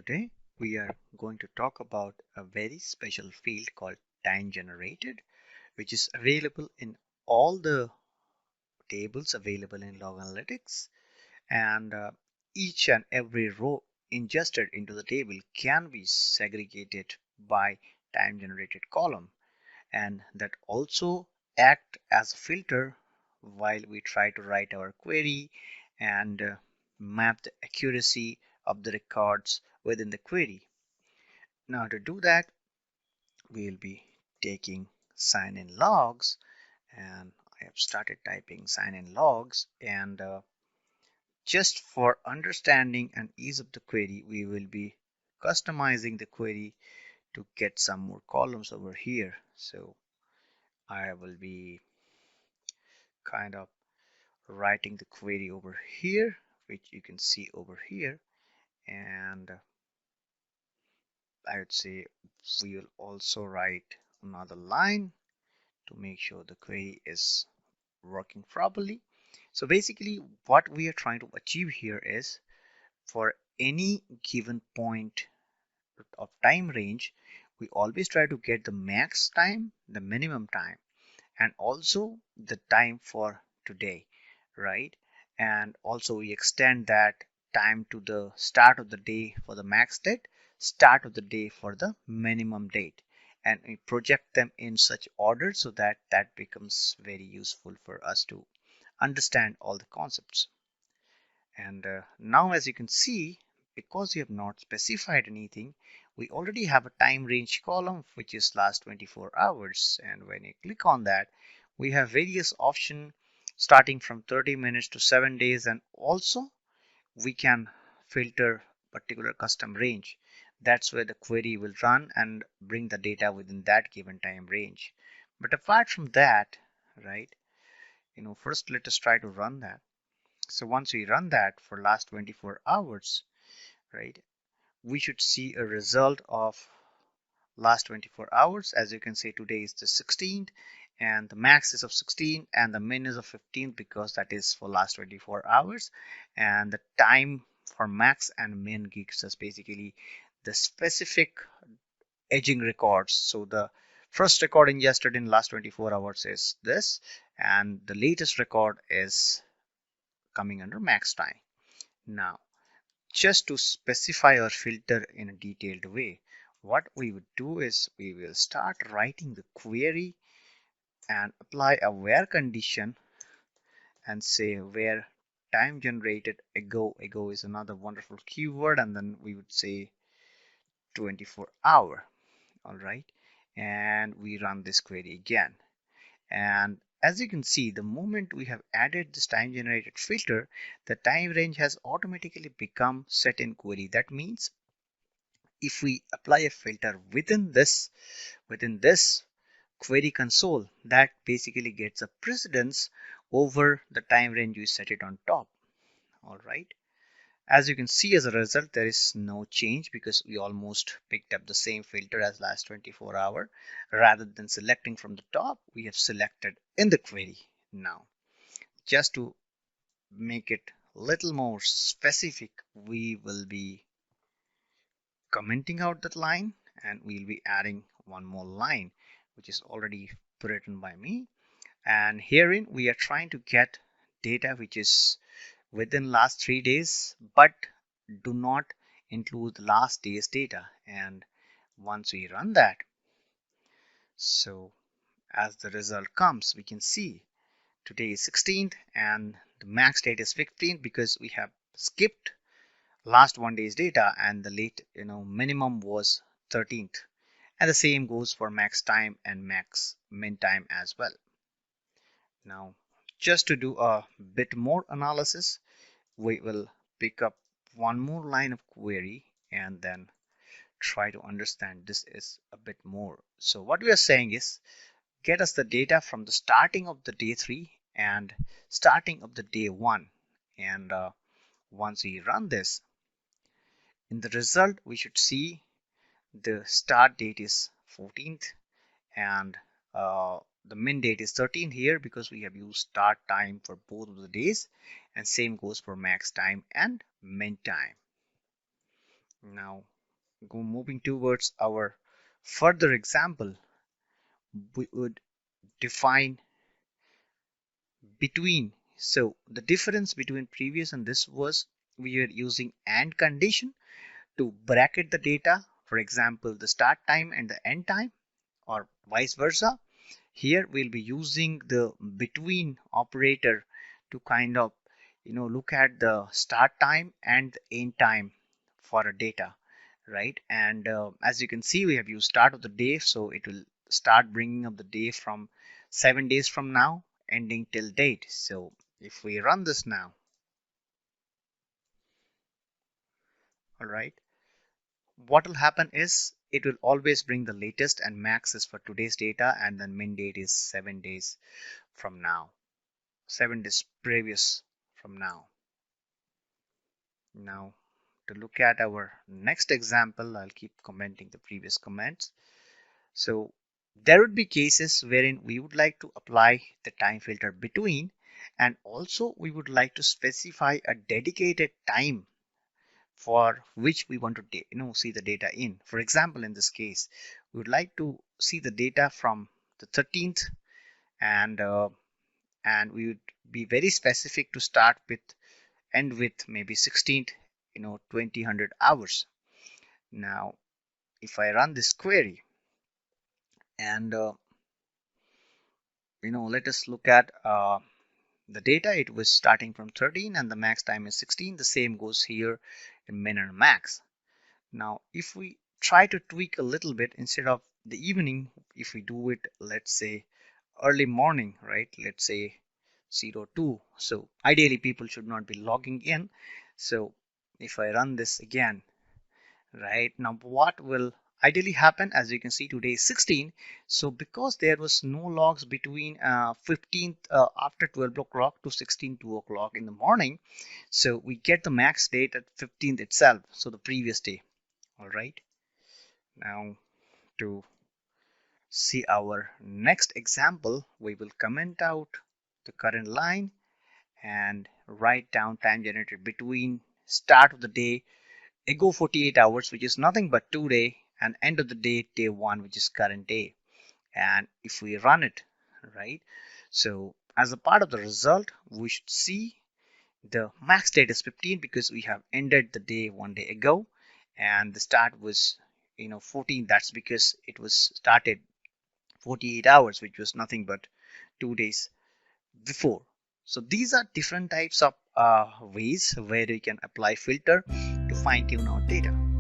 Today we are going to talk about a very special field called time generated, which is available in all the tables available in loganalytics, and each and every row ingested into the table can be segregated by time generated column, and that also act as a filter while we try to write our query and map the accuracy of the records within the query. Now to do that, we'll be taking sign in logs, and I have started typing sign in logs, and just for understanding and ease of the query, we will be customizing the query to get some more columns over here. So I will be kind of writing the query over here, which you can see over here, and I would say we will also write another line to make sure the query is working properly. So basically what we are trying to achieve here is, for any given point of time range, we always try to get the max time, the minimum time, and also the time for today, right? And also we extend that time to the start of the day for the max date, start of the day for the minimum date, and we project them in such order so that that becomes very useful for us to understand all the concepts. And now as you can see, because we have not specified anything, we already have a time range column which is last 24 hours, and when you click on that, we have various options starting from 30 minutes to 7 days, and also we can filter particular custom range. That's where the query will run and bring the data within that given time range. But apart from that, right, first let us try to run that. So once we run that for last 24 hours, right, we should see a result of last 24 hours. As you can see, today is the 16th, and the max is of 16 and the min is of 15 because that is for last 24 hours. And the time for max and min gives us basically the specific edging records. So the first record ingested in last 24 hours is this, and the latest record is coming under max time. Now, just to specify our filter in a detailed way, what we would do is we will start writing the query and apply a where condition and say where time generated ago. Ago is another wonderful keyword, and then we would say 24 hour. All right, and we run this query again, and as you can see, the moment we have added this time generated filter, the time range has automatically become set in query. That means if we apply a filter within this query console, that basically gets a precedence over the time range we set it on top. All right, as you can see, as a result, there is no change because we almost picked up the same filter as last 24 hour. Rather than selecting from the top, we have selected in the query. Now, just to make it a little more specific, we will be commenting out that line, and we'll be adding one more line which is already written by me. And herein we are trying to get data which is within last 3 days, but do not include the last day's data. And once we run that, so as the result comes, we can see today is 16th and the max date is 15th because we have skipped last 1 day's data, and the minimum was 13th, and the same goes for max time and max min time as well. Now, just to do a bit more analysis, we will pick up one more line of query and then try to understand this is a bit more. So what we are saying is, get us the data from the starting of the day 3 and starting of the day 1, and once we run this, in the result we should see the start date is 14th and the min date is 13 here because we have used start time for both of the days, and same goes for max time and min time. Now moving towards our further example, we would define between. So the difference between previous and this was we were using AND condition to bracket the data, for example the start time and the end time, or vice versa. Here we'll be using the between operator to kind of look at the start time and the end time for a data, right? And as you can see, we have used start of the day, so it will start bringing up the day from 7 days from now ending till date. So if we run this now, all right, what will happen is it will always bring the latest, and max is for today's data, and then min date is 7 days from now, 7 days previous from now. Now to look at our next example, I'll keep commenting the previous comments. So there would be cases wherein we would like to apply the time filter between, and also we would like to specify a dedicated time for which we want to see the data in. For example, in this case, we would like to see the data from the 13th, and we would be very specific to start with, end with maybe 16th, 2000 hours. Now if I run this query, and let us look at the data. It was starting from 13 and the max time is 16. The same goes here in min and max. Now if we try to tweak a little bit, instead of the evening, if we do it, let's say early morning, right? Let's say 02. So ideally people should not be logging in. So if I run this again, right now, what will ideally happen? As you can see, today is 16. So because there was no logs between 15th after 12 o'clock to 16 2 o'clock in the morning, so we get the max date at 15th itself, so the previous day. All right, now to see our next example, we will comment out the current line and write down time generated between start of the day ago 48 hours, which is nothing but today, and end of the day, day 1, which is current day. And if we run it, right, so as a part of the result, we should see the max date is 15 because we have ended the day 1 day ago, and the start was 14. That's because it was started 48 hours, which was nothing but 2 days before. So these are different types of ways where you can apply filter to fine tune our data.